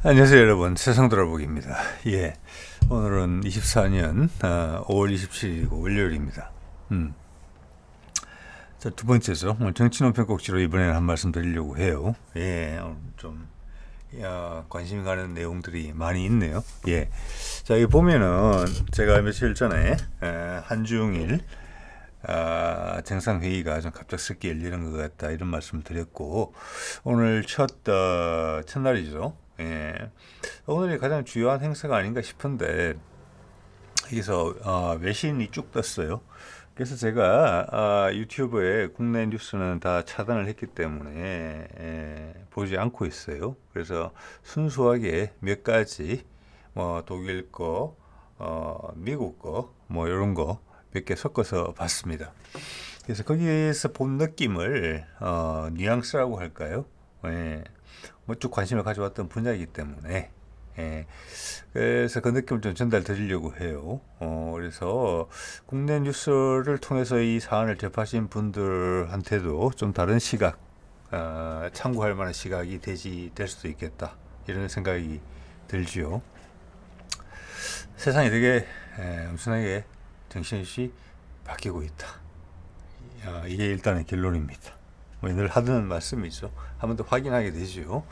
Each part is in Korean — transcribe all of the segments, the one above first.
안녕하세요 여러분, 세상 돌아보기입니다. 예, 오늘은 24년 5월 27일이고 월요일입니다. 자, 두 번째죠. 정치논평 꼭지로 이번에는 한 말씀 드리려고 해요. 예, 오늘 좀 관심이 가는 내용들이 많이 있네요. 예, 자, 여기 보면은 제가 며칠 전에 한중일 정상회의가 좀 갑작스럽게 열리는 것 같다 이런 말씀 드렸고, 오늘 첫날이죠. 예. 오늘이 가장 주요한 행사가 아닌가 싶은데 여기서 외신이 쭉 떴어요. 그래서 제가 유튜브에 국내 뉴스는 다 차단을 했기 때문에 보지 않고 있어요. 그래서 순수하게 몇 가지 뭐 독일 거, 미국 거, 뭐 이런 거 몇 개 섞어서 봤습니다. 그래서 거기에서 본 느낌을 뉘앙스라고 할까요? 예. 뭐 쭉 관심을 가져왔던 분야이기 때문에 그래서 그 느낌을 좀 전달 드리려고 해요. 그래서 국내 뉴스를 통해서 이 사안을 접하신 분들한테도 좀 다른 시각, 참고할 만한 시각이 될 수도 있겠다 이런 생각이 들지요. 세상이 되게 엄청나게 정신없이 바뀌고 있다. 이게 일단은 결론입니다. 늘 하던 말씀이죠. 한번 더 확인하게 되죠.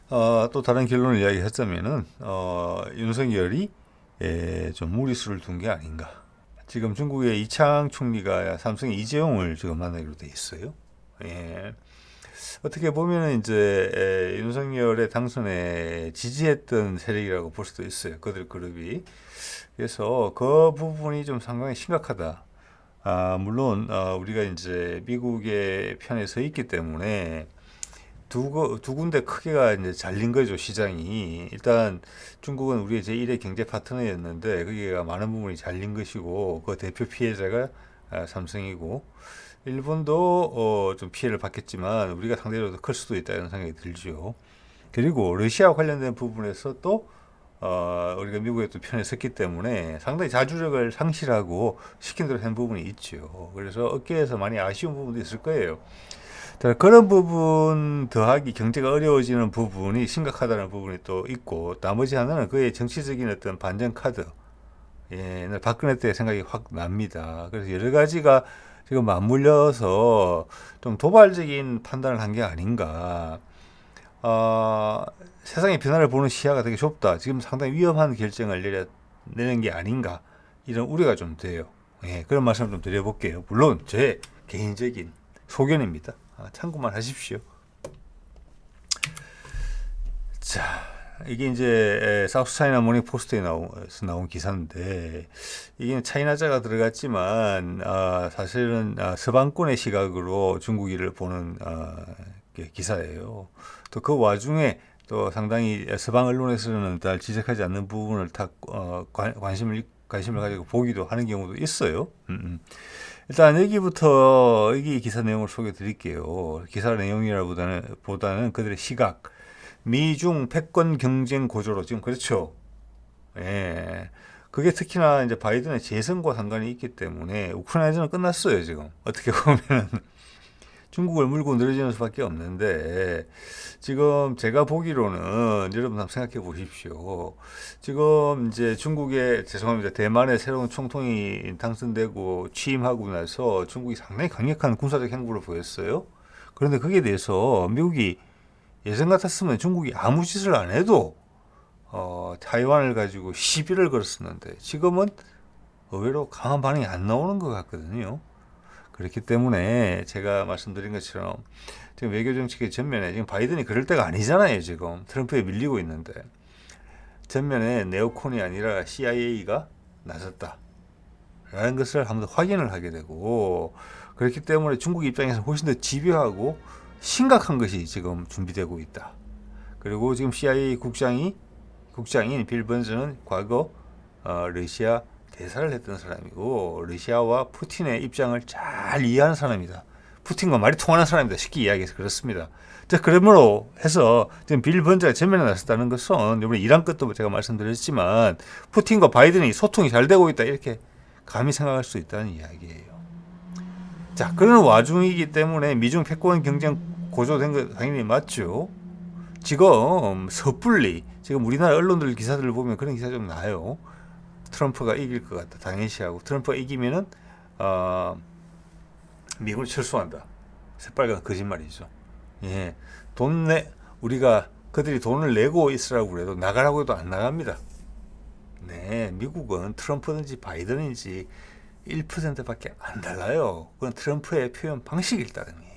또 다른 결론을 이야기했자면은 윤석열이 좀 무리수를 둔 게 아닌가. 지금 중국의 이창 총리가 삼성의 이재용을 지금 만나기로 돼 있어요. 예. 어떻게 보면은 이제 윤석열의 당선에 지지했던 세력이라고 볼 수도 있어요. 그들 그룹이. 그래서 그 부분이 좀 상당히 심각하다. 물론 우리가 이제 미국의 편에 서 있기 때문에 두 군데 크게가 이제 잘린 거죠, 시장이. 일단 중국은 우리의 제1의 경제 파트너였는데 거기가 많은 부분이 잘린 것이고, 그 대표 피해자가 삼성이고, 일본도 좀 피해를 받겠지만 우리가 상대적으로 더 클 수도 있다는 생각이 들죠. 그리고 러시아와 관련된 부분에서 또 우리가 미국의 또 편에 섰기 때문에 상당히 자주력을 상실하고 시킨 대로 한 부분이 있죠. 그래서 어깨에서 많이 아쉬운 부분도 있을 거예요. 자, 그런 부분 더하기 경제가 어려워지는 부분이 심각하다는 부분이 또 있고, 나머지 하나는 그의 정치적인 어떤 반전 카드. 예, 박근혜 때 생각이 확 납니다. 그래서 여러 가지가 지금 맞물려서 좀 도발적인 판단을 한 게 아닌가. 세상의 변화를 보는 시야가 되게 좁다. 지금 상당히 위험한 결정을 내는 게 아닌가. 이런 우려가 좀 돼요. 예, 그런 말씀을 좀 드려볼게요. 물론 제 개인적인 소견입니다. 참고만 하십시오. 자, 이게 이제 사우스 차이나 모닝 포스트에 나온 기사인데, 이게 차이나자가 들어갔지만 사실은 서방권의 시각으로 중국이를 보는 기사예요. 또 그 와중에 또 상당히 서방 언론에서는 잘 지적하지 않는 부분을 다 관심을 가지고 보기도 하는 경우도 있어요. 일단 여기 기사 내용을 소개해 드릴게요. 기사 내용이라보다는 그들의 시각. 미중 패권 경쟁 구조로 지금 그렇죠. 예. 그게 특히나 이제 바이든의 재선과 상관이 있기 때문에 우크라이나전은 끝났어요, 지금. 어떻게 보면 중국을 물고 늘어지는 수밖에 없는데, 지금 제가 보기로는 여러분 한번 생각해 보십시오. 지금 이제 대만의 새로운 총통이 당선되고 취임하고 나서 중국이 상당히 강력한 군사적 행보를 보였어요. 그런데 거기에 대해서 미국이 예전 같았으면 중국이 아무 짓을 안 해도 타이완을 가지고 시비를 걸었었는데, 지금은 의외로 강한 반응이 안 나오는 것 같거든요. 그렇기 때문에 제가 말씀드린 것처럼 지금 외교 정책의 전면에, 지금 바이든이 그럴 때가 아니잖아요. 지금 트럼프에 밀리고 있는데 전면에 네오콘이 아니라 CIA가 나섰다 라는 것을 한번 확인을 하게 되고, 그렇기 때문에 중국 입장에서 훨씬 더 집요하고 심각한 것이 지금 준비되고 있다. 그리고 지금 CIA 국장인 빌 번스는 과거 러시아 대사를 했던 사람이고, 러시아와 푸틴의 입장을 잘 이해하는 사람이다. 푸틴과 말이 통하는 사람이다. 쉽게 이야기해서 그렇습니다. 자, 그러므로 해서 지금 빌 번즈가 전면에 나섰다는 것은, 이번에 이란 것도 제가 말씀드렸지만 푸틴과 바이든이 소통이 잘 되고 있다, 이렇게 감히 생각할 수 있다는 이야기예요. 자, 그런 와중이기 때문에 미중 패권 경쟁 고조된 거 당연히 맞죠. 지금 섣불리 지금 우리나라 언론들 기사들을 보면 그런 기사 좀 나요. 트럼프가 이길 것 같다. 당연시하고 트럼프가 이기면은 미국을 철수한다. 새빨간 거짓말이죠. 예, 우리가 그들이 돈을 내고 있으라고 그래도 나가라고 해도 안 나갑니다. 네, 미국은 트럼프든지 바이든인지 1%밖에 안 달라요. 그건 트럼프의 표현 방식일 따름이에요.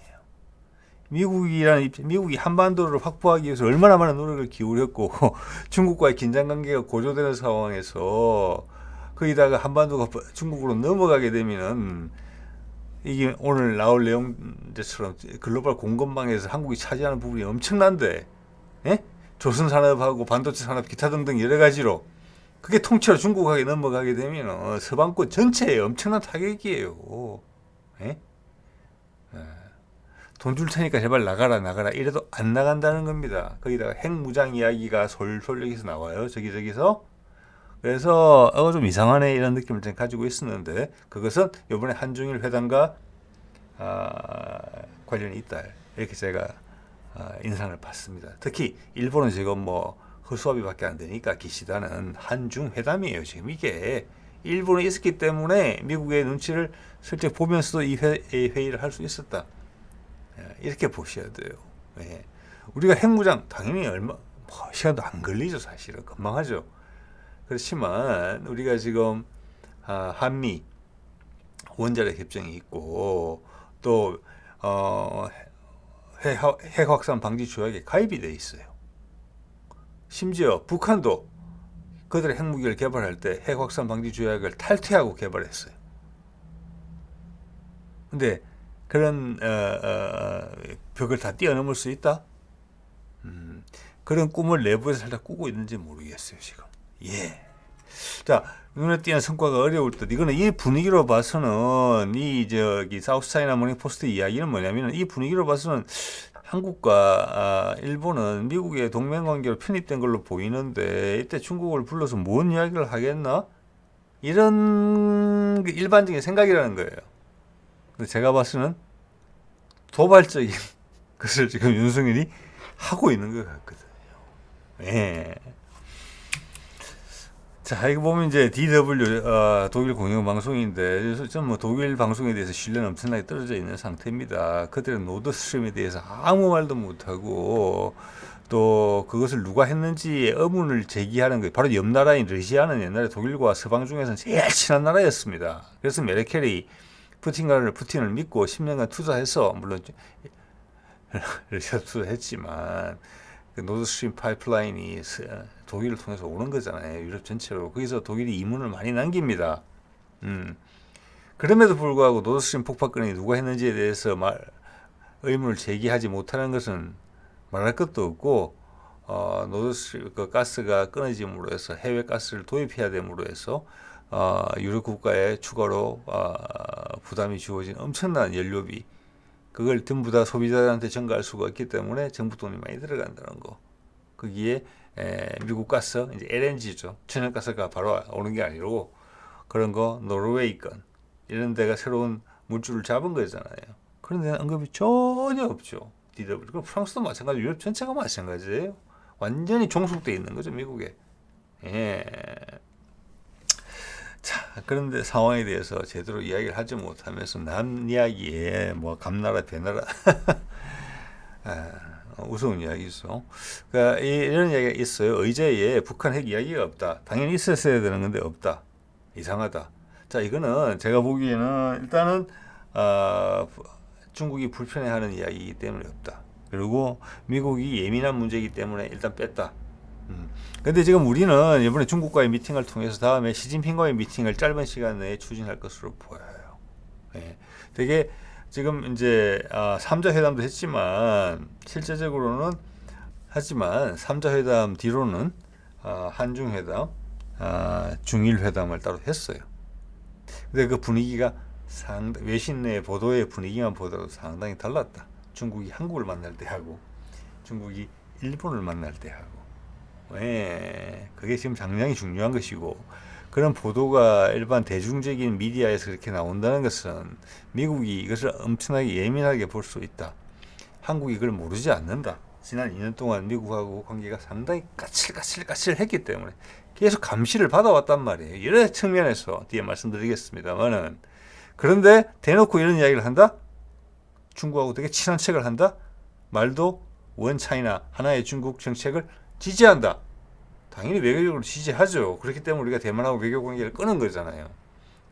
미국이 한반도를 확보하기 위해서 얼마나 많은 노력을 기울였고 중국과의 긴장 관계가 고조되는 상황에서 거기다가 한반도가 중국으로 넘어가게 되면은 이게 오늘 나올 내용들처럼 글로벌 공급망에서 한국이 차지하는 부분이 엄청난데, 예? 조선산업하고 반도체 산업 기타 등등 여러 가지로 그게 통째로 중국에게 넘어가게 되면 서방권 전체에 엄청난 타격이에요. 예? 돈 줄 테니까 제발 나가라 이래도 안 나간다는 겁니다. 거기다가 핵무장 이야기가 솔솔 여기서 나와요. 저기서. 그래서 좀 이상하네 이런 느낌을 좀 가지고 있었는데 그것은 이번에 한중일 회담과 관련이 있다. 이렇게 제가 인상을 받습니다. 특히 일본은 지금 뭐 허수아비밖에 안 되니까 기시다는 한중 회담이에요. 지금 이게 일본에 있었기 때문에 미국의 눈치를 슬쩍 보면서도 이 회의를 할 수 있었다. 이렇게 보셔야 돼요. 예. 우리가 핵무장 당연히 시간도 안 걸리죠. 사실은 금방 하죠. 그렇지만 우리가 지금 한미 원자력 협정이 있고 또 핵 확산 방지 조약에 가입이 돼 있어요. 심지어 북한도 그들의 핵무기를 개발할 때 핵 확산 방지 조약을 탈퇴하고 개발했어요. 근데 그런 벽을 다 뛰어넘을 수 있다? 그런 꿈을 내부에서 살짝 꾸고 있는지 모르겠어요, 지금. 예. 자, 눈에 띄는 성과가 어려울 듯. 이거는 이 분위기로 봐서는 사우스차이나 모닝포스트 이야기는 뭐냐면 이 분위기로 봐서는 한국과 일본은 미국의 동맹관계로 편입된 걸로 보이는데 이때 중국을 불러서 뭔 이야기를 하겠나? 이런 일반적인 생각이라는 거예요. 근데 제가 봐서는 도발적인 것을 지금 윤석열이 하고 있는 것 같거든요. 예. 자, 이거 보면 이제 DW 독일 공영방송인데 좀 뭐 독일 방송에 대해서 신뢰는 엄청나게 떨어져 있는 상태입니다. 그들은 노드스트림에 대해서 아무 말도 못하고 또 그것을 누가 했는지에 의문을 제기하는 거예요. 바로 옆 나라인 러시아는 옛날에 독일과 서방 중에서는 제일 친한 나라였습니다. 그래서 메르켈이 푸틴을 믿고 10년간 투자해서 물론 러시아 투자했지만 그 노드스트림 파이프라인이 독일을 통해서 오는 거잖아요. 유럽 전체로. 거기서 독일이 이문을 많이 남깁니다. 그럼에도 불구하고 노드스트림 폭파건이 누가 했는지에 대해서 의문을 제기하지 못하는 것은 말할 것도 없고 노드스트림 그 가스가 끊어짐으로 해서 해외 가스를 도입해야 됨으로 해서 유럽 국가에 추가로 부담이 주어진 엄청난 연료비 그걸 전부 다 소비자들한테 전가할 수가 없기 때문에 정부 돈이 많이 들어간다는 거. 거기에 미국 가스, 이제 LNG죠. 천연가스가 바로 오는 게 아니고 그런 거 노르웨이건 이런 데가 새로운 물줄을 잡은 거잖아요. 그런 데는 언급이 전혀 없죠. DW. 그럼 프랑스도 마찬가지, 유럽 전체가 마찬가지예요. 완전히 종속돼 있는 거죠, 미국에. 예. 자, 그런데 상황에 대해서 제대로 이야기를 하지 못하면서 남 이야기에 뭐 감나라 배나라 우스운 이야기죠. 그러니까 이런 이야기가 있어요. 의제에 북한 핵 이야기가 없다. 당연히 있었어야 되는 건데 없다. 이상하다. 자, 이거는 제가 보기에는 일단은 중국이 불편해하는 이야기이기 때문에 없다. 그리고 미국이 예민한 문제이기 때문에 일단 뺐다. 근데 지금 우리는 이번에 중국과의 미팅을 통해서 다음에 시진핑과의 미팅을 짧은 시간 내에 추진할 것으로 보여요. 예. 되게 지금 이제 3자 회담도 했지만 실제적으로는 하지만 3자 회담 뒤로는 한중 회담, 중일 회담을 따로 했어요. 근데 그 분위기가 외신 내 보도의 분위기만 보더라도 상당히 달랐다. 중국이 한국을 만날 때 하고 중국이 일본을 만날 때 하고. 네, 그게 지금 상당히 중요한 것이고 그런 보도가 일반 대중적인 미디어에서 그렇게 나온다는 것은 미국이 이것을 엄청나게 예민하게 볼 수 있다. 한국이 이걸 모르지 않는다. 지난 2년 동안 미국하고 관계가 상당히 까칠했기 때문에 계속 감시를 받아왔단 말이에요. 여러 측면에서 뒤에 말씀드리겠습니다만은. 그런데 대놓고 이런 이야기를 한다? 중국하고 되게 친한 척을 한다? 말도 원 차이나 하나의 중국 정책을 지지한다. 당연히 외교적으로 지지하죠. 그렇기 때문에 우리가 대만하고 외교 관계를 끊은 거잖아요.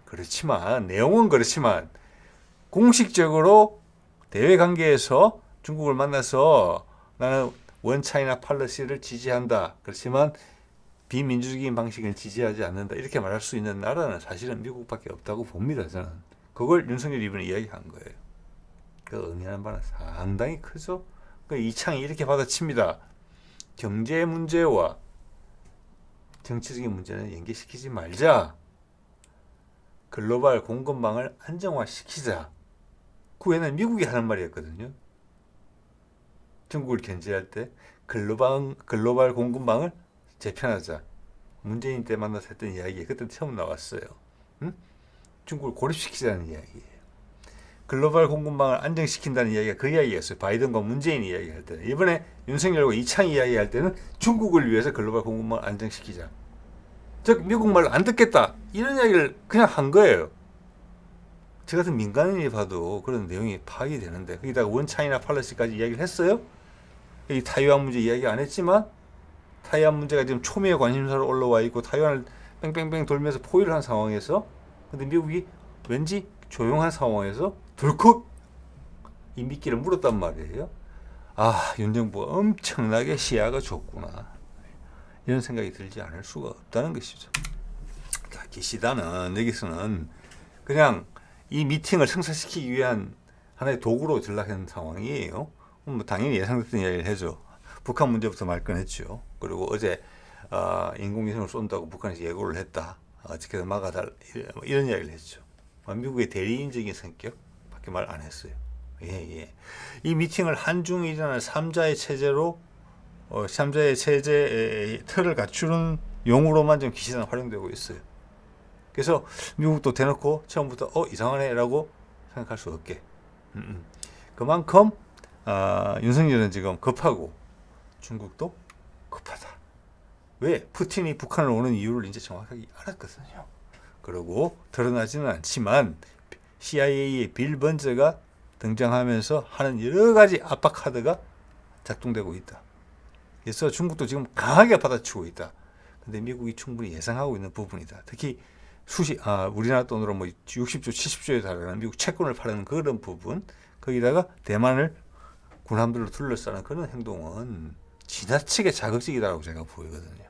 그렇지만 내용은 그렇지만 공식적으로 대외 관계에서 중국을 만나서 나는 원 차이나 팔러시를 지지한다. 그렇지만 비민주적인 방식을 지지하지 않는다. 이렇게 말할 수 있는 나라는 사실은 미국밖에 없다고 봅니다. 저는. 그걸 윤석열이 이번에 이야기한 거예요. 그 의미하는 바는 상당히 크죠. 그 이창이 이렇게 받아칩니다. 경제 문제와 정치적인 문제는 연계시키지 말자. 글로벌 공급망을 안정화시키자. 그 외에는 미국이 하는 말이었거든요. 중국을 견제할 때 글로벌 공급망을 재편하자. 문재인 때 만나서 했던 이야기 그때 처음 나왔어요. 응? 중국을 고립시키자는 이야기예요. 글로벌 공급망을 안정시킨다는 이야기가 그 이야기였어요. 바이든과 문재인이 이야기할 때는. 이번에 윤석열과 이창이 이야기할 때는 중국을 위해서 글로벌 공급망을 안정시키자. 즉 미국 말로 안 듣겠다. 이런 이야기를 그냥 한 거예요. 저 같은 민간인이 봐도 그런 내용이 파악이 되는데 거기다가 원 차이나 팔러시까지 이야기를 했어요. 이 타이완 문제 이야기 안 했지만 타이완 문제가 지금 초미의 관심사로 올라와 있고 타이완을 뺑뺑뺑 돌면서 포위를 한 상황에서 근데 미국이 왠지 조용한 상황에서 덜컥 이 미끼를 물었단 말이에요. 아, 윤 정부가 엄청나게 시야가 좁구나. 이런 생각이 들지 않을 수가 없다는 것이죠. 기시다는 여기서는 그냥 이 미팅을 성사시키기 위한 하나의 도구로 전락한 상황이에요. 뭐 당연히 예상됐던 이야기를 해줘. 북한 문제부터 말꺼냈죠. 그리고 어제 인공위성을 쏜다고 북한에서 예고를 했다. 어떻게든 막아달라. 이런 이야기를 했죠. 미국의 대리인적인 성격밖에 말 안 했어요. 예. 이 미팅을 한중일이라는 3자의 체제로 3자의 체제의 틀을 갖추는 용으로만 좀 기시다는 활용되고 있어요. 그래서 미국도 대놓고 처음부터 이상하네 라고 생각할 수 없게. 그만큼 윤석열은 지금 급하고 중국도 급하다. 왜? 푸틴이 북한을 오는 이유를 이제 정확하게 알았거든요. 그리고 드러나지는 않지만 CIA의 빌 번저가 등장하면서 하는 여러 가지 압박 카드가 작동되고 있다. 그래서 중국도 지금 강하게 받아치고 있다. 근데 미국이 충분히 예상하고 있는 부분이다. 특히 우리나라 돈으로 뭐 60조, 70조에 달하는 미국 채권을 파는 그런 부분, 거기다가 대만을 군함들로 둘러싸는 그런 행동은 지나치게 자극적이다라고 제가 보이거든요.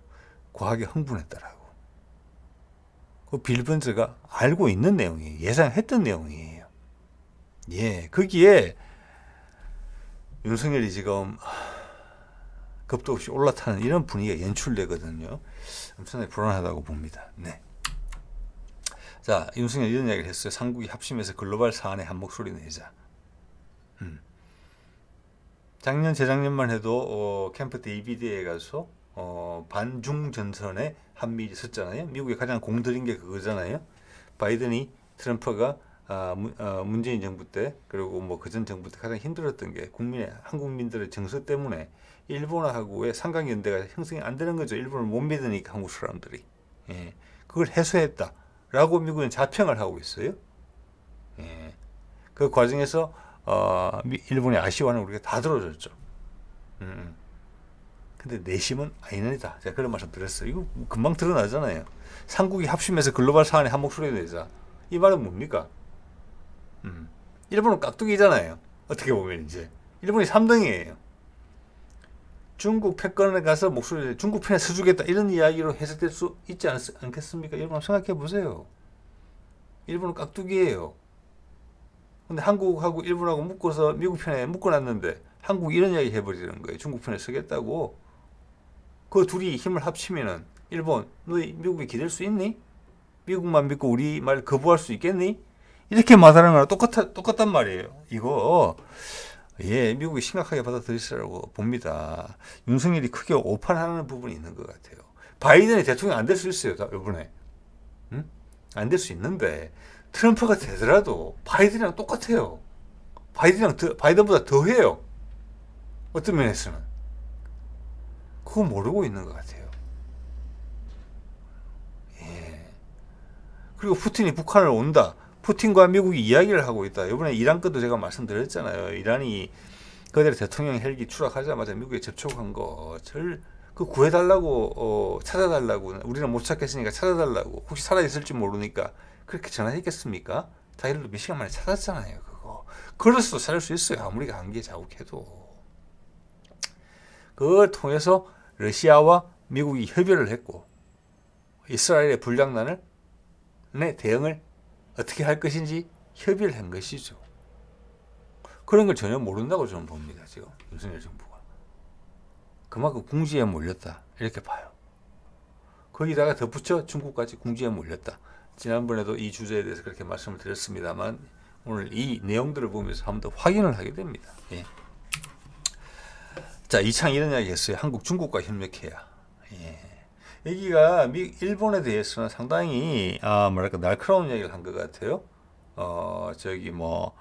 과하게 흥분했다라고. 그 빌 번저가 알고 있는 내용이에요. 예상했던 내용이에요. 예, 거기에 윤석열이 지금 겁도 없이 올라타는 이런 분위기가 연출되거든요. 엄청나게 불안하다고 봅니다. 네. 자, 윤석열 이런 이야기를 했어요. 삼국이 합심해서 글로벌 사안에 한 목소리 내자. 작년, 재작년만 해도 캠프 데이비드에 가서 반중 전선에 한미일이 섰잖아요. 미국이 가장 공들인 게 그거잖아요. 바이든이 트럼프가 문재인 정부 때 그리고 뭐 그전 정부 때 가장 힘들었던 게 한국민들의 정서 때문에 일본하고의 삼각연대가 형성이 안 되는 거죠. 일본을 못 믿으니까 한국 사람들이. 예, 그걸 해소했다라고 미국은 자평을 하고 있어요. 예, 그 과정에서 일본의 아쉬워하는 우리가 다 들어줬죠. 근데 내심은 아니다. 제가 그런 말씀 드렸어요. 이거 금방 드러나잖아요. 삼국이 합심해서 글로벌 사안에 한 목소리 내자. 이 말은 뭡니까? 일본은 깍두기잖아요. 어떻게 보면 이제 일본이 3등이에요. 중국 패권에 가서 목소리를 중국 편에 서주겠다 이런 이야기로 해석될 수 있지 않겠습니까? 여러분 생각해 보세요. 일본은 깍두기예요. 근데 한국하고 일본하고 묶어서 미국 편에 묶어놨는데 한국이 이런 이야기 해버리는 거예요. 중국 편에 서겠다고. 그 둘이 힘을 합치면은 일본, 너 미국에 기댈 수 있니? 미국만 믿고 우리 말 거부할 수 있겠니? 이렇게 말하는 거랑 똑같단 말이에요. 이거 미국이 심각하게 받아들이시라고 봅니다. 윤석열이 크게 오판하는 부분이 있는 것 같아요. 바이든이 대통령 안 될 수 있어요. 이번에. 안 될 수 있는데 트럼프가 되더라도 바이든이랑 똑같아요. 바이든보다 더 해요. 어떤 면에서는. 그거 모르고 있는 것 같아요. 예. 그리고 푸틴이 북한을 온다. 푸틴과 미국이 이야기를 하고 있다. 이번에 이란 것도 제가 말씀드렸잖아요. 이란이 그대로 대통령 헬기 추락하자마자 미국에 접촉한 거, 그 구해달라고, 찾아달라고, 우리는 못 찾겠으니까 찾아달라고, 혹시 살아있을지 모르니까 그렇게 전화했겠습니까? 자기들도 몇 시간 만에 찾았잖아요, 그거. 그럴수도 찾을 수 있어요, 아무리 감기에 자욱해도. 그걸 통해서 러시아와 미국이 협의를 했고, 이스라엘의 불장난을, 대응을 어떻게 할 것인지 협의를 한 것이죠. 그런 걸 전혀 모른다고 저는 봅니다, 지금 윤석열 정부가. 그만큼 궁지에 몰렸다, 이렇게 봐요. 거기다가 덧붙여 중국까지 궁지에 몰렸다. 지난번에도 이 주제에 대해서 그렇게 말씀을 드렸습니다만 오늘 이 내용들을 보면서 한 번 더 확인을 하게 됩니다. 예. 자, 이창 이런 이야기 했어요. 한국 중국과 협력해야. 예. 여기가 일본에 대해서는 상당히 뭐랄까 날카로운 이야기를 한 것 같아요. 저기 뭐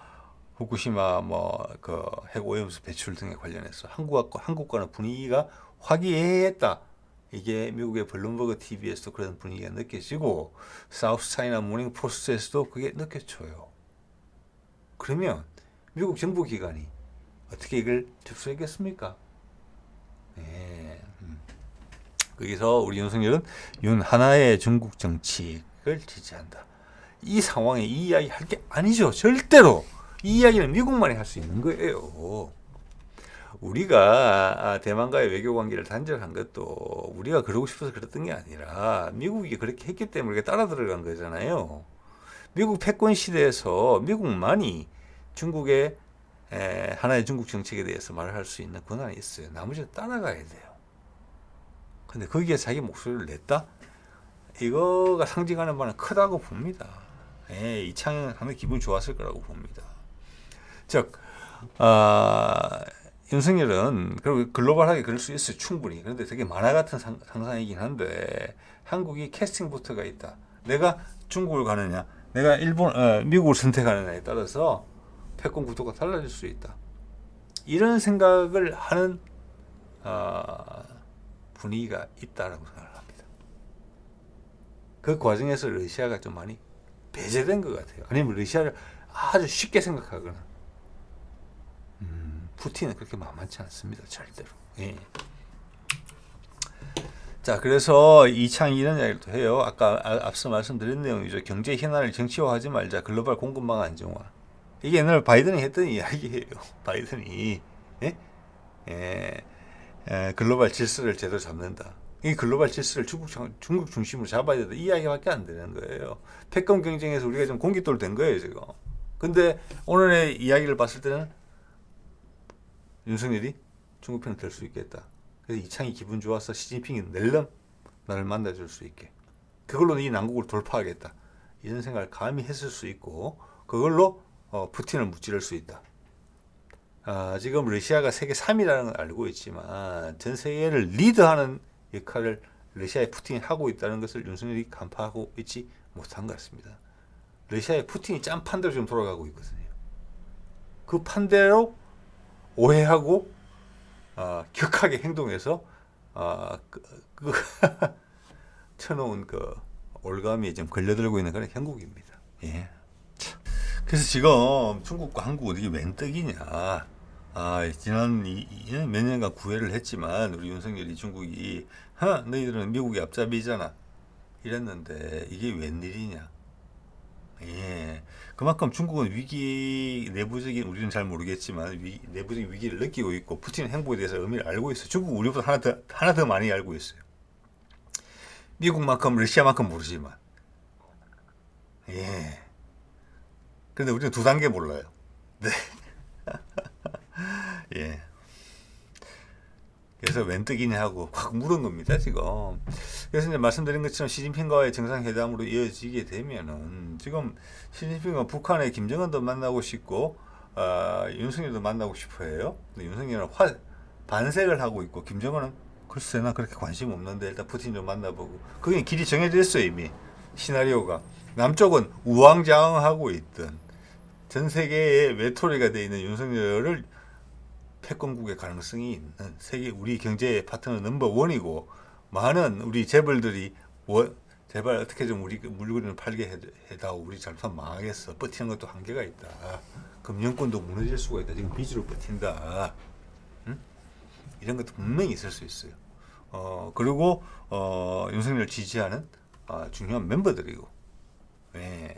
후쿠시마 뭐 그 핵 오염수 배출 등에 관련해서 한국과는 분위기가 화기애애했다. 이게 미국의 블룸버그 TV에서도 그런 분위기가 느껴지고 사우스 차이나 모닝 포스트에서도 그게 느껴져요. 그러면 미국 정부 기관이 어떻게 이걸 접수했겠습니까? 네. 거기서 우리 윤석열은 하나의 중국 정책을 지지한다. 이 상황에 이 이야기 할 게 아니죠. 절대로. 이 이야기는 미국만이 할 수 있는 거예요. 우리가 대만과의 외교 관계를 단절한 것도 우리가 그러고 싶어서 그랬던 게 아니라 미국이 그렇게 했기 때문에 따라 들어간 거잖아요. 미국 패권 시대에서 미국만이 중국의 하나의 중국 정책에 대해서 말을 할 수 있는 권한이 있어요. 나머지는 따라가야 돼요. 근데 거기에 자기 목소리를 냈다? 이거가 상징하는 바는 크다고 봅니다. 이창현 하면 기분 좋았을 거라고 봅니다. 즉, 윤석열은 그리고 글로벌하게 그럴 수 있어요. 충분히. 그런데 되게 만화 같은 상상이긴 한데 한국이 캐스팅부터가 있다. 내가 중국을 가느냐, 내가 미국을 선택하느냐에 따라서 패권 구도가 달라질 수 있다. 이런 생각을 하는 분위기가 있다라고 생각을 합니다. 그 과정에서 러시아가 좀 많이 배제된 것 같아요. 아니면 러시아를 아주 쉽게 생각하거나. 푸틴은 그렇게 만만치 않습니다. 절대로. 예. 자, 그래서 이창이 이런 이야기를 또 해요. 아까 앞서 말씀드린 내용이죠. 경제 현안을 정치화하지 말자. 글로벌 공급망 안정화. 이게 옛날 바이든이 했던 이야기예요. 바이든이 글로벌 질서를 제대로 잡는다. 이 글로벌 질서를 중국 중심으로 잡아야 된다. 이 이야기밖에 안 되는 거예요. 패권 경쟁에서 우리가 좀 공깃돌 된 거예요, 지금. 근데 오늘의 이야기를 봤을 때는 윤석열이 중국 편을 들 수 있겠다. 그래서 이창이 기분 좋아서 시진핑이 낼름 나를 만나줄 수 있게. 그걸로 이 난국을 돌파하겠다. 이런 생각을 감히 했을 수 있고 그걸로 푸틴을 무찌를 수 있다. 지금 러시아가 세계 3위라는 걸 알고 있지만 전 세계를 리드하는 역할을 러시아의 푸틴이 하고 있다는 것을 윤석열이 간파하고 있지 못한 것 같습니다. 러시아의 푸틴이 짠 판대로 지금 돌아가고 있거든요. 그 판대로 오해하고 격하게 행동해서 쳐놓은 그 올가미에 지금 걸려들고 있는 그런 형국입니다. 예. 그래서 지금 중국과 한국은 이게 웬 떡이냐. 지난 몇 년간 구애를 했지만 우리 윤석열이 중국이 너희들은 미국의 앞잡이잖아 이랬는데 이게 웬일이냐. 예, 그만큼 중국은 내부적인 우리는 잘 모르겠지만 내부적인 위기를 느끼고 있고 푸틴의 행보에 대해서 의미를 알고 있어요. 중국 우리보다 하나 더 많이 알고 있어요. 미국만큼 러시아만큼 모르지만 예. 그런데 우리는 두 단계 몰라요. 네. 예. 그래서 웬 떡이냐 하고 확 물은 겁니다, 지금. 그래서 이제 말씀드린 것처럼 시진핑과의 정상회담으로 이어지게 되면은 지금 시진핑은 북한의 김정은도 만나고 싶고, 윤석열도 만나고 싶어 해요. 근데 윤석열은 반색을 하고 있고, 김정은은 글쎄 나 그렇게 관심 없는데 일단 푸틴 좀 만나보고. 그게 길이 정해져 있어요, 이미. 시나리오가. 남쪽은 우왕좌왕하고 있던 전 세계의 외톨이가 돼 있는 윤석열을 패권국의 가능성이 있는 세계 우리 경제 파트너 넘버 원이고 많은 우리 재벌들이 제발 어떻게 좀 우리 물건을 팔게 해다오. 우리 잘못하면 망하겠어. 버티는 것도 한계가 있다. 금융권도 무너질 수가 있다. 지금 빚으로 버틴다. 응? 이런 것도 분명히 있을 수 있어요. 그리고 윤석열을 지지하는 중요한 멤버들이고. 예.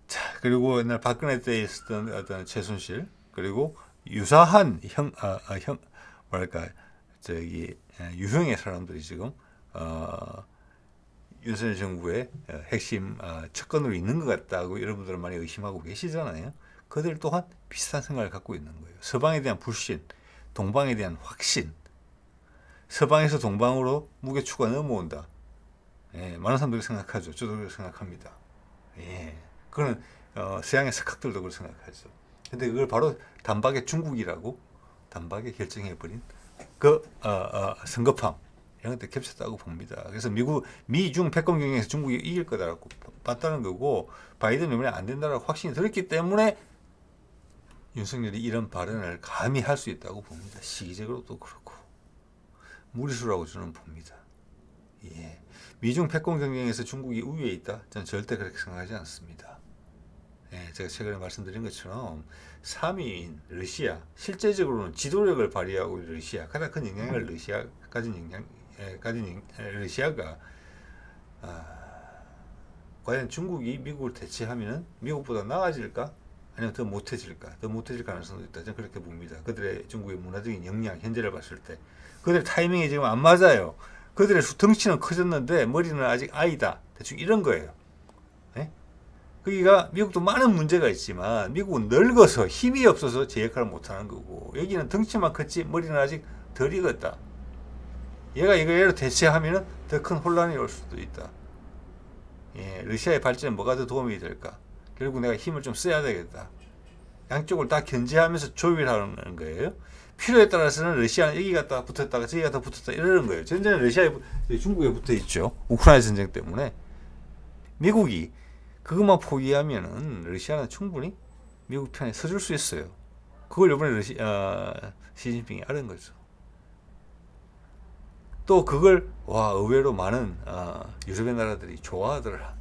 자, 그리고 옛날 박근혜 때 있었던 어떤 최순실, 그리고 유사한 뭐랄까, 유형의 사람들이 지금, 윤석열 정부의 핵심 측근으로 있는 것 같다고 여러분들은 많이 의심하고 계시잖아요. 그들 또한 비슷한 생각을 갖고 있는 거예요. 서방에 대한 불신, 동방에 대한 확신, 서방에서 동방으로 무게추가 넘어온다. 예, 많은 사람들이 생각하죠. 저도 그렇게 생각합니다. 예, 그거는 서양의 석학들도 그렇게 생각하죠. 근데 그걸 바로 단박에 중국이라고 단박에 결정해버린 그 성급함 이런 것들 겹쳤다고 봅니다. 그래서 미중 패권 경쟁에서 중국이 이길 거다라고 봤다는 거고, 바이든이 이번에 안 된다라고 확신이 들었기 때문에 윤석열이 이런 발언을 감히 할 수 있다고 봅니다. 시기적으로도 그렇고 무리수라고 저는 봅니다. 예. 미중 패권 경쟁에서 중국이 우위에 있다? 저는 절대 그렇게 생각하지 않습니다. 예, 제가 최근에 말씀드린 것처럼 3위인 러시아, 실제적으로는 지도력을 발휘하고 있는 러시아, 가장 큰 영향을 가진 러시아가 과연 중국이 미국을 대체하면 미국보다 나아질까? 아니면 더 못해질까? 더 못해질 가능성도 있다. 저는 그렇게 봅니다. 그들의 중국의 문화적인 역량, 현재를 봤을 때 그들의 타이밍이 지금 안 맞아요. 그들의 덩치는 커졌는데 머리는 아직 아이다. 대충 이런 거예요. 네? 거기가 미국도 많은 문제가 있지만 미국은 늙어서 힘이 없어서 제 역할을 못하는 거고, 여기는 덩치만 컸지 머리는 아직 덜 익었다. 얘를 대체하면 더 큰 혼란이 올 수도 있다. 예, 러시아의 발전에 뭐가 더 도움이 될까? 결국 내가 힘을 좀 써야 되겠다. 양쪽을 다 견제하면서 조율하는 거예요. 필요에 따라서는 러시아는 여기 갔다 붙었다가 저기 갔다 붙었다 이러는 거예요. 전쟁은 중국에 붙어 있죠. 우크라이나 전쟁 때문에. 미국이 그것만 포기하면은 러시아는 충분히 미국 편에 서줄 수 있어요. 그걸 이번에 시진핑이 알은 거죠. 또 그걸 의외로 많은 유럽의 나라들이 좋아하더라.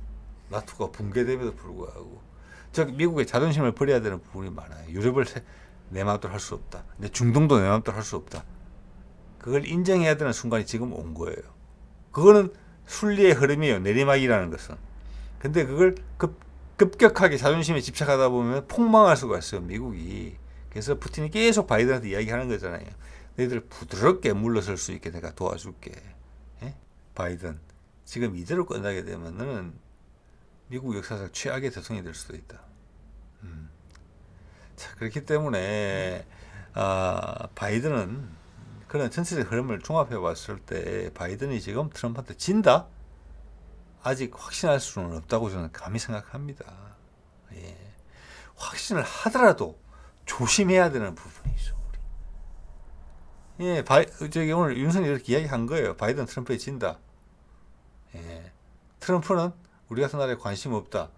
나토가 붕괴됨에도 불구하고. 즉 미국의 자존심을 버려야 되는 부분이 많아요. 유럽을 내 마음대로 할 수 없다. 근데 중동도 내 마음대로 할 수 없다. 그걸 인정해야 되는 순간이 지금 온 거예요. 그거는 순리의 흐름이에요. 내리막이라는 것은. 근데 그걸 급격하게 자존심에 집착하다 보면 폭망할 수가 있어요. 미국이. 그래서 푸틴이 계속 바이든한테 이야기하는 거잖아요. 너희들 부드럽게 물러설 수 있게 내가 도와줄게. 예? 바이든. 지금 이대로 끝나게 되면 너는 미국 역사상 최악의 대통령이 될 수도 있다. 자, 그렇기 때문에 바이든은 그런 전체적 흐름을 종합해 봤을 때 바이든이 지금 트럼프한테 진다? 아직 확신할 수는 없다고 저는 감히 생각합니다. 예. 확신을 하더라도 조심해야 되는 부분이죠. 우리. 예, 오늘 윤석열이 이렇게 이야기한 거예요. 바이든 트럼프에 진다. 예. 트럼프는 우리 같은 나라에 관심 없다.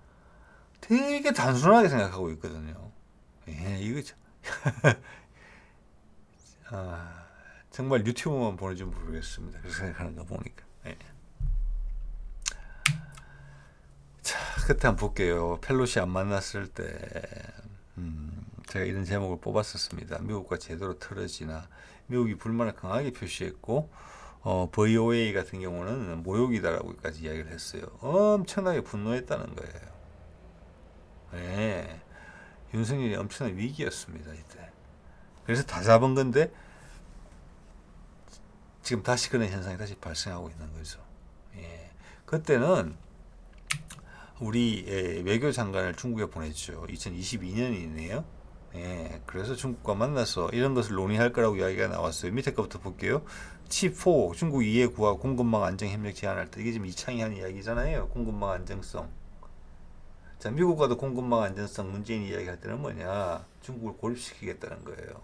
되게 단순하게 생각하고 있거든요. 예, 이거 정말 유튜브만 보는지 모르겠습니다. 그렇게 생각하는 거 보니까. 예. 자, 끝에 한번 볼게요. 펠로시 안 만났을 때 제가 이런 제목을 뽑았었습니다. 미국과 제대로 틀어지나. 미국이 불만을 강하게 표시했고 VOA 같은 경우는 모욕이다라고까지 이야기를 했어요. 엄청나게 분노했다는 거예요. 네. 윤석열이 엄청난 위기였습니다. 이때. 그래서 다 잡은 건데 지금 다시 그런 현상이 다시 발생하고 있는 거죠. 예. 그때는 우리 외교장관을 중국에 보냈죠. 2022년이네요. 예, 그래서 중국과 만나서 이런 것을 논의할 거라고 이야기가 나왔어요. 밑에 거부터 볼게요. 치4 중국 이해 구하 공급망 안정 협력 제안할 때 이게 지금 이창이 한 이야기잖아요. 공급망 안정성. 자, 미국과도 공급망 안정성 문재인이 이야기할 때는 뭐냐? 중국을 고립시키겠다는 거예요.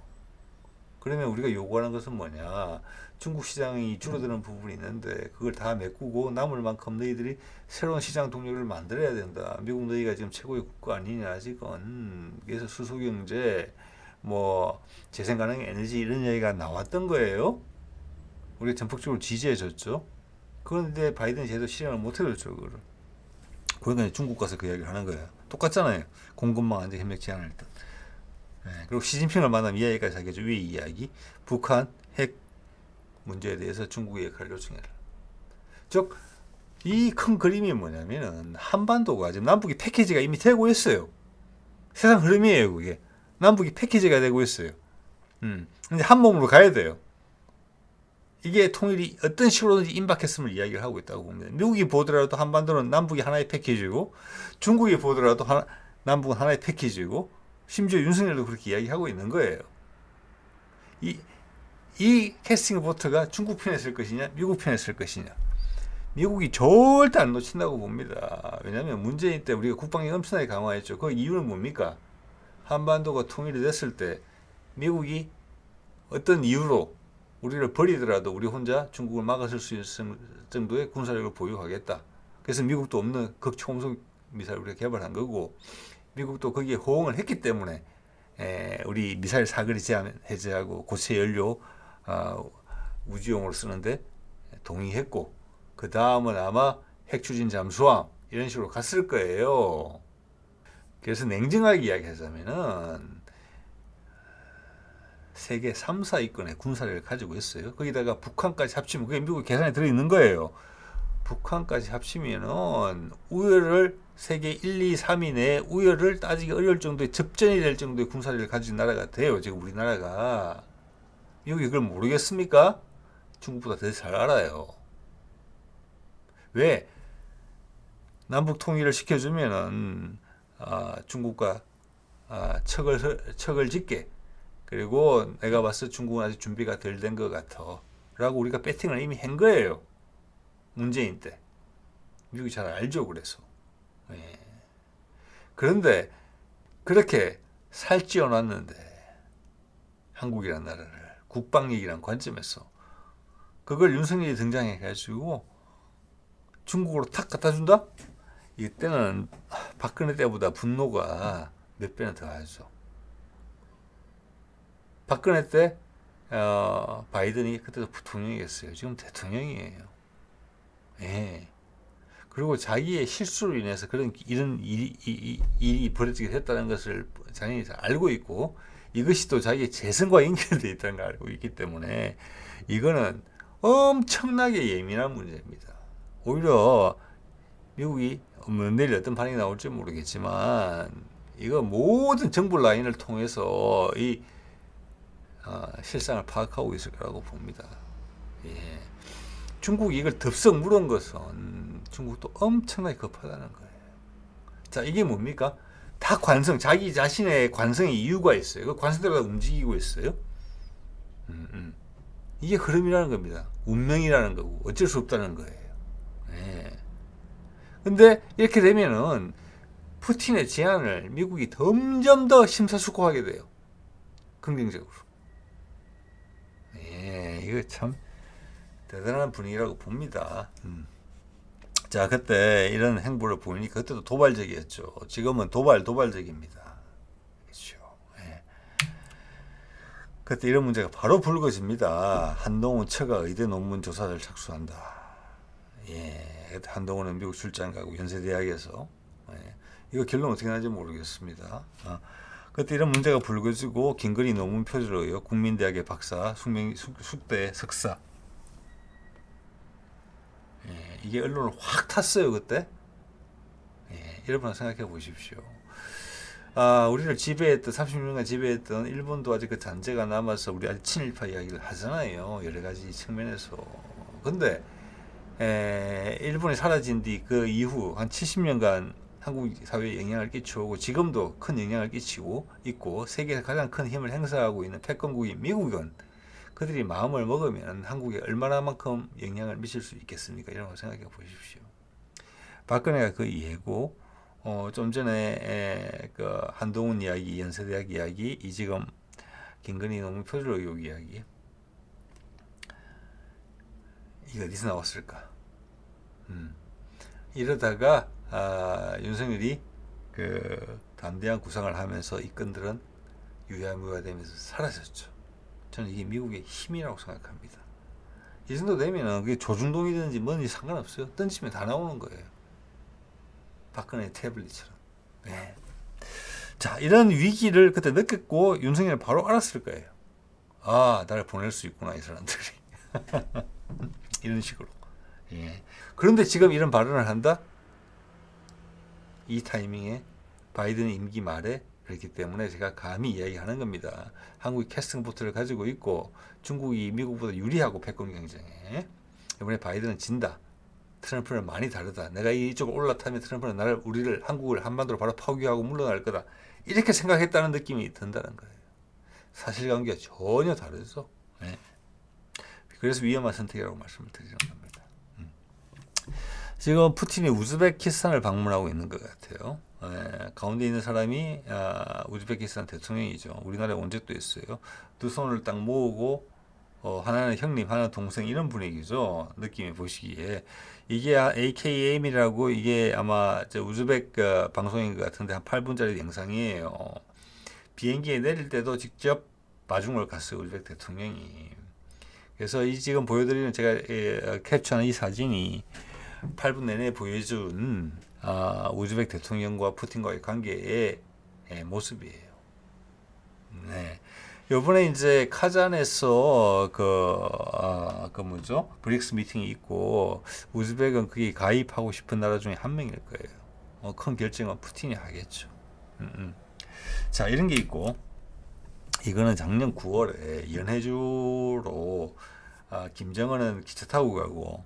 그러면 우리가 요구하는 것은 뭐냐? 중국 시장이 줄어드는 부분이 있는데 그걸 다 메꾸고 남을 만큼 너희들이 새로운 시장 동력을 만들어야 된다. 미국 너희가 지금 최고의 국가 아니냐 지금. 그래서 수소경제 뭐 재생 가능 에너지 이런 얘기가 나왔던 거예요. 우리가 전폭적으로 지지해줬죠. 그런데 바이든이 제대로 실행을 못 해줬죠, 그거를. 그러니까 중국 가서 그 이야기를 하는 거예요. 똑같잖아요. 공급망 안전 협력 제한을 했던. 네, 그리고 시진핑을 만나면 이 이야기까지 하겠죠. 위 이야기. 북한 핵 문제에 대해서 중국의 역할을 요청해라. 즉, 이 큰 그림이 뭐냐면은 한반도가 지금 남북이 패키지가 이미 되고 있어요. 세상 흐름이에요, 그게. 남북이 패키지가 되고 있어요. 근데 한 몸으로 가야 돼요. 이게 통일이 어떤 식으로든지 임박했음을 이야기를 하고 있다고 봅니다. 미국이 보더라도 한반도는 남북이 하나의 패키지고, 중국이 보더라도 남북은 하나의 패키지고, 심지어 윤석열도 그렇게 이야기하고 있는 거예요. 이 캐스팅 보트가 중국 편에 쓸 것이냐, 미국 편에 쓸 것이냐. 미국이 절대 안 놓친다고 봅니다. 왜냐하면 문재인 때 우리가 국방력 엄청나게 강화했죠. 그 이유는 뭡니까? 한반도가 통일이 됐을 때 미국이 어떤 이유로 우리를 버리더라도 우리 혼자 중국을 막아설 수 있을 정도의 군사력을 보유하겠다. 그래서 미국도 없는 극초음속 미사일 우리가 개발한 거고, 미국도 거기에 호응을 했기 때문에 우리 미사일 사거리 제한 해제하고 고체 연료 우주용으로 쓰는데 동의했고, 그 다음은 아마 핵 추진 잠수함 이런 식으로 갔을 거예요. 그래서 냉정하게 이야기하자면은 세계 3, 4위권의 군사력을 가지고 있어요. 거기다가 북한까지 합치면 그게 미국 계산에 들어있는 거예요. 북한까지 합치면은 우열을 세계 1, 2, 3위 내에 우열을 따지기 어려울 정도의 접전이 될 정도의 군사력을 가진 나라가 돼요. 지금 우리나라가. 미국이 그걸 모르겠습니까? 중국보다 더 잘 알아요. 왜? 남북 통일을 시켜주면은 중국과 척을 짓게, 그리고 내가 봤을 때 중국은 아직 준비가 덜 된 것 같아 라고 우리가 배팅을 이미 한 거예요. 문재인 때. 미국이 잘 알죠. 그래서. 예. 그런데 그렇게 살찌워 놨는데 한국이라는 나라를 국방력이라는 관점에서 그걸 윤석열이 등장해 가지고 중국으로 탁 갖다 준다? 이때는 박근혜 때보다 분노가 몇 배는 더 하죠. 박근혜 때 바이든이 그때도 부통령이었어요. 지금 대통령이에요. 예. 그리고 자기의 실수로 인해서 이런 일이 벌어지게 됐다는 것을 자연히 알고 있고, 이것이 또 자기의 재선과 연결되어 있다는 걸 알고 있기 때문에 이거는 엄청나게 예민한 문제입니다. 오히려 미국이 내일 어떤 반응이 나올지 모르겠지만 이거 모든 정보 라인을 통해서 이 실상을 파악하고 있을 거라고 봅니다. 예. 중국이 이걸 덥석 물은 것은 중국도 엄청나게 급하다는 거예요. 자, 이게 뭡니까? 다 관성, 자기 자신의 관성의 이유가 있어요. 그 관성대로 움직이고 있어요. 이게 흐름이라는 겁니다. 운명이라는 거고 어쩔 수 없다는 거예요. 예. 근데 이렇게 되면은 푸틴의 제안을 미국이 점점 더 심사숙고하게 돼요. 긍정적으로. 예, 이거 참 대단한 분위기라고 봅니다. 자, 그때 이런 행보를 보이니까 그때도 도발적이었죠. 지금은 도발적입니다. 그렇죠. 예. 그때 이런 문제가 바로 불거집니다. 한동훈 처가 의대 논문 조사를 착수한다. 예, 그때 한동훈은 미국 출장 가고 연세대학에서. 예. 이거 결론 어떻게 나는지 모르겠습니다. 그때 이런 문제가 불거지고 김건희 논문 표절로 의혹, 국민대학의 박사, 숙대 석사. 예, 이게 언론을 확 탔어요 그때. 예, 여러분 생각해 보십시오. 우리를 지배했던 36년간 지배했던 일본도 아직 그 잔재가 남아서 우리 아직 친일파 이야기를 하잖아요. 여러 가지 측면에서. 근데 일본이 사라진 뒤 그 이후 한 70년간 한국 사회에 영향을 끼쳐오고 지금도 큰 영향을 끼치고 있고 세계에서 가장 큰 힘을 행사하고 있는 패권국인 미국은 그들이 마음을 먹으면 한국에 얼마나만큼 영향을 미칠 수 있겠습니까? 이런 거 생각해 보십시오. 박근혜가 그 이해고, 좀 전에 그 한동훈 이야기, 연세대학 이야기, 이지금 김건희 논문 표절 의혹 이야기, 이거 어디서 나왔을까? 이러다가 윤석열이 그 담대한 구상을 하면서 이 건들은 유야무야되면서 사라졌죠. 저는 이게 미국의 힘이라고 생각합니다. 이 정도 되면은 그게 조중동이든지 뭔지 상관없어요. 던지면 다 나오는 거예요. 박근혜 태블릿처럼. 네. 자, 이런 위기를 그때 느꼈고 윤석열은 바로 알았을 거예요. 아, 나를 보낼 수 있구나, 이 사람들이. 이런 식으로. 예. 그런데 지금 이런 발언을 한다? 이 타이밍에 바이든 임기 말에 그렇기 때문에 제가 감히 이야기하는 겁니다. 한국이 캐스팅 보트를 가지고 있고 중국이 미국보다 유리하고 패권 경쟁에 이번에 바이든은 진다. 트럼프는 많이 다르다. 내가 이쪽으로 올라타면 트럼프는 우리를 한국을 한반도로 바로 파괴하고 물러날 거다. 이렇게 생각했다는 느낌이 든다는 거예요. 사실관계가 전혀 다르죠. 네. 그래서 위험한 선택이라고 말씀을 드리는 겁니다. 지금 푸틴이 우즈베키스탄을 방문하고 있는 것 같아요. 가운데 있는 사람이 우즈베키스탄 대통령이죠. 우리나라에 온 적도 있어요. 두 손을 딱 모으고 하나는 형님, 하나는 동생 이런 분위기죠. 느낌이 보시기에 이게 AKM이라고 이게 아마 우즈벡 방송인 것 같은데 한 8분짜리 영상이에요. 비행기에 내릴 때도 직접 마중을 갔어요. 우즈벡 대통령이. 그래서 이 지금 보여드리는 제가 캡처한 이 사진이 8분 내내 보여준 우즈벡 대통령과 푸틴과의 관계의 모습이에요. 네. 요번에 이제 카잔에서 그 뭐죠? 브릭스 미팅이 있고 우즈벡은 그게 가입하고 싶은 나라 중에 한 명일 거예요. 큰 결정은 푸틴이 하겠죠. 자, 이런 게 있고 이거는 작년 9월에 연해주로 김정은은 기차 타고 가고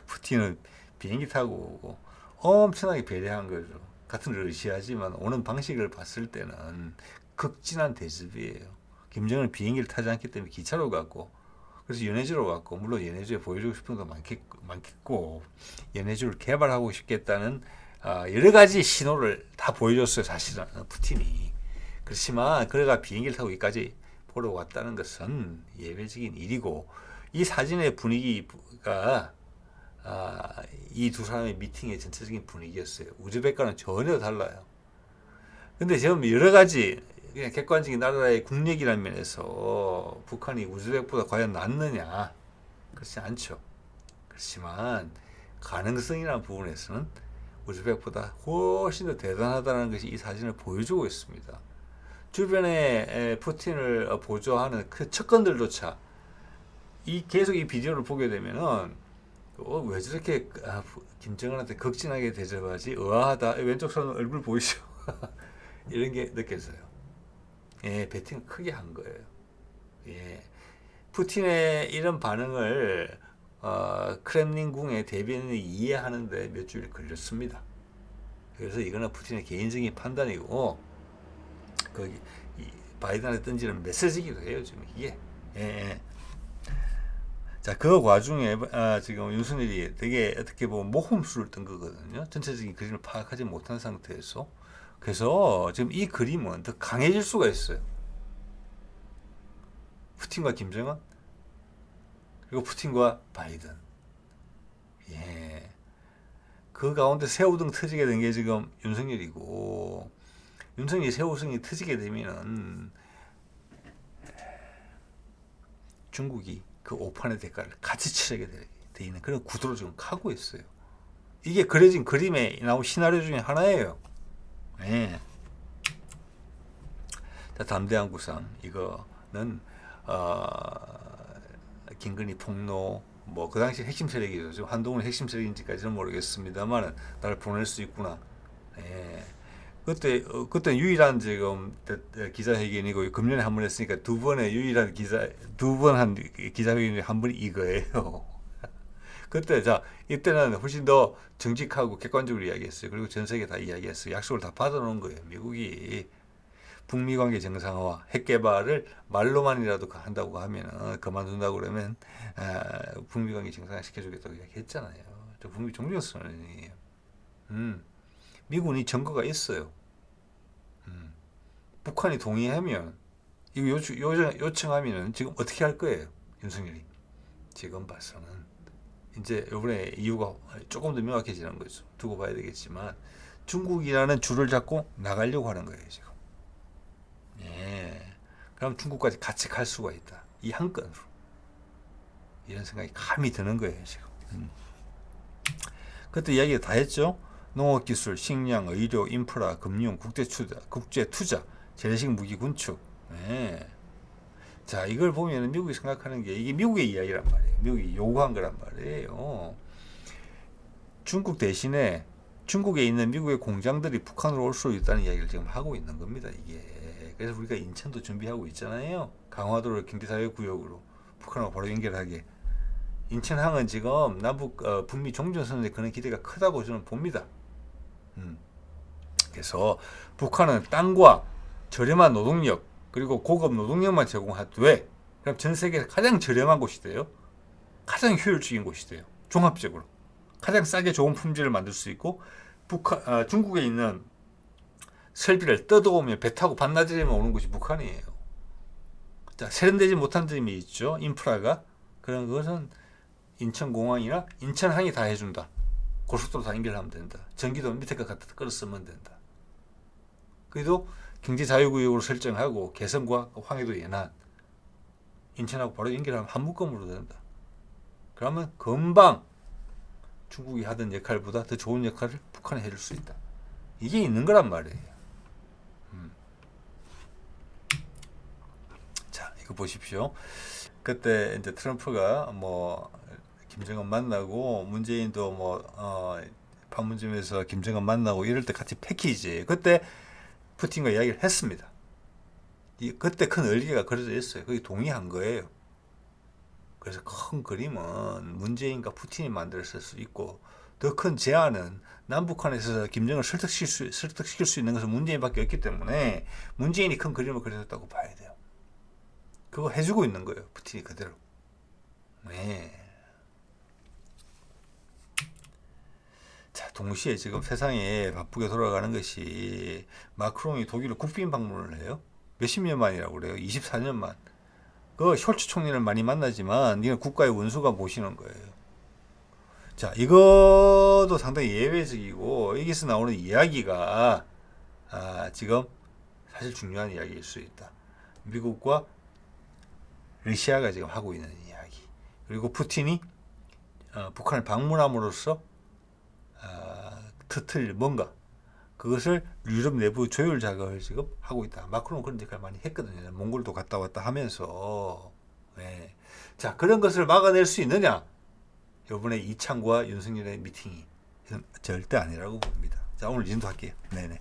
푸틴은 비행기 타고 오고 엄청나게 배려한 거죠. 같은 러시아지만 오는 방식을 봤을 때는 극진한 대접이에요. 김정은은 비행기를 타지 않기 때문에 기차로 갔고 그래서 연해주로 갔고 물론 연해주에 보여주고 싶은 거 많겠고 연해주를 개발하고 싶겠다는 여러 가지 신호를 다 보여줬어요. 사실은 푸틴이. 그렇지만 그래가 비행기를 타고 여기까지 보러 왔다는 것은 예외적인 일이고 이 사진의 분위기가 이 두 사람의 미팅의 전체적인 분위기였어요. 우즈벡과는 전혀 달라요. 근데 지금 여러 가지 그냥 객관적인 나라의 국력이라는 면에서 북한이 우즈벡보다 과연 낫느냐? 그렇지 않죠. 그렇지만 가능성이라는 부분에서는 우즈벡보다 훨씬 더 대단하다는 것이 이 사진을 보여주고 있습니다. 주변에 푸틴을 보조하는 그 척건들조차 계속 이 비디오를 보게 되면은 왜 저렇게 김정은한테 극진하게 대접하지? 의아하다. 왼쪽 손 얼굴 보이시죠? 이런 게 느껴져요. 예, 배팅을 크게 한 거예요. 예, 푸틴의 이런 반응을 크렘린궁의 대변인이 이해하는데 몇 주일 걸렸습니다. 그래서 이거는 푸틴의 개인적인 판단이고 바이든한테 던지는 메시지이기도 해요. 지금 이게. 예. 자, 그 와중에 지금 윤석열이 되게 어떻게 보면 모험수를 뜬 거거든요. 전체적인 그림을 파악하지 못한 상태에서. 그래서 지금 이 그림은 더 강해질 수가 있어요. 푸틴과 김정은 그리고 푸틴과 바이든. 예. 그 가운데 새우등 터지게 된 게 지금 윤석열이고 윤석열이 새우등이 터지게 되면은 중국이 그 오판의 대가를 같이 치르게 돼 있는 그런 구도로 지금 가고 있어요. 이게 그려진 그림에 나온 시나리오 중에 하나예요. 네. 자, 담대한 구상 이거는 김건희 폭로 뭐 그 당시 핵심 세력이죠. 지금 한동훈 핵심 세력인지까지는 모르겠습니다만 나를 보낼 수 있구나. 네. 그때 유일한 지금 기자회견이고 금년에 한 번 했으니까 두 번의 유일한 두 번 한 기자회견이 한 번이 이거예요. 그때 이때는 훨씬 더 정직하고 객관적으로 이야기했어요. 그리고 전 세계 다 이야기했어요. 약속을 다 받아놓은 거예요. 미국이 북미 관계 정상화, 핵 개발을 말로만이라도 한다고 하면 그만둔다고 그러면 북미 관계 정상화 시켜주겠다고 이야기했잖아요. 저 북미 종전선언이에요. 미군이 증거가 있어요. 북한이 동의하면 이거 요청하면은 지금 어떻게 할 거예요, 윤석열이? 지금 봐서는 이제 이번에 이유가 조금 더 명확해지는 거죠. 두고 봐야 되겠지만 중국이라는 줄을 잡고 나가려고 하는 거예요, 지금. 예. 그럼 중국까지 같이 갈 수가 있다. 이 한 건으로. 이런 생각이 감이 드는 거예요, 지금. 그때 이야기 다 했죠. 농업기술, 식량, 의료, 인프라, 금융, 국제투자, 재래식 무기 군축. 예. 자, 이걸 보면 미국이 생각하는 게 이게 미국의 이야기란 말이에요. 미국이 요구한 거란 말이에요. 중국 대신에 중국에 있는 미국의 공장들이 북한으로 올 수 있다는 이야기를 지금 하고 있는 겁니다. 이게. 그래서 우리가 인천도 준비하고 있잖아요. 강화도를 경제자유구역으로 북한하고 바로 연결하게. 인천항은 지금 남북 북미 종전선언에 그런 기대가 크다고 저는 봅니다. 그래서 북한은 땅과 저렴한 노동력 그리고 고급 노동력만 제공하되 그럼 전 세계에서 가장 저렴한 곳이 돼요. 가장 효율적인 곳이 돼요. 종합적으로 가장 싸게 좋은 품질을 만들 수 있고 중국에 있는 설비를 뜯어오면 배 타고 반나절이면 오는 곳이 북한이에요. 자, 세련되지 못한 점이 있죠. 인프라가. 그런 것은 인천공항이나 인천항이 다 해준다. 고속도로 다 연결하면 된다. 전기도 밑에 거 갖다 끌어 쓰면 된다. 그래도 경제자유구역으로 설정하고 개성과 황해도 연안 인천하고 바로 연결하면 한 묶음으로 된다. 그러면 금방 중국이 하던 역할보다 더 좋은 역할을 북한이 해줄 수 있다. 이게 있는 거란 말이에요. 자, 이거 보십시오. 그때 이제 트럼프가 뭐 김정은 만나고 문재인도 뭐 판문점에서 김정은 만나고 이럴 때 같이 패키지. 그때 푸틴과 이야기를 했습니다. 그때 큰 의리가 그려져 있어요. 거기 동의한 거예요. 그래서 큰 그림은 문재인과 푸틴이 만들었을 수 있고 더 큰 제안은 남북한에서 김정은을 설득시킬 수 있는 것은 문재인밖에 없기 때문에 문재인이 큰 그림을 그려줬다고 봐야 돼요. 그거 해주고 있는 거예요. 푸틴이 그대로. 네. 자, 동시에 지금 세상에 바쁘게 돌아가는 것이 마크롱이 독일을 국빈 방문을 해요. 몇십 년 만이라고 그래요. 24년 만. 그 숄츠 총리를 많이 만나지만 이건 국가의 원수가 모시는 거예요. 자, 이것도 상당히 예외적이고 여기서 나오는 이야기가 지금 사실 중요한 이야기일 수 있다. 미국과 러시아가 지금 하고 있는 이야기. 그리고 푸틴이 북한을 방문함으로써 터틀 뭔가 그것을 유럽 내부 조율 작업을 지금 하고 있다. 마크롱은 그런 역할을 많이 했거든요. 몽골도 갔다 왔다 하면서. 네. 자, 그런 것을 막아낼 수 있느냐? 이번에 이창과 윤석열의 미팅이 절대 아니라고 봅니다. 자, 오늘 이 정도 할게요. 네네.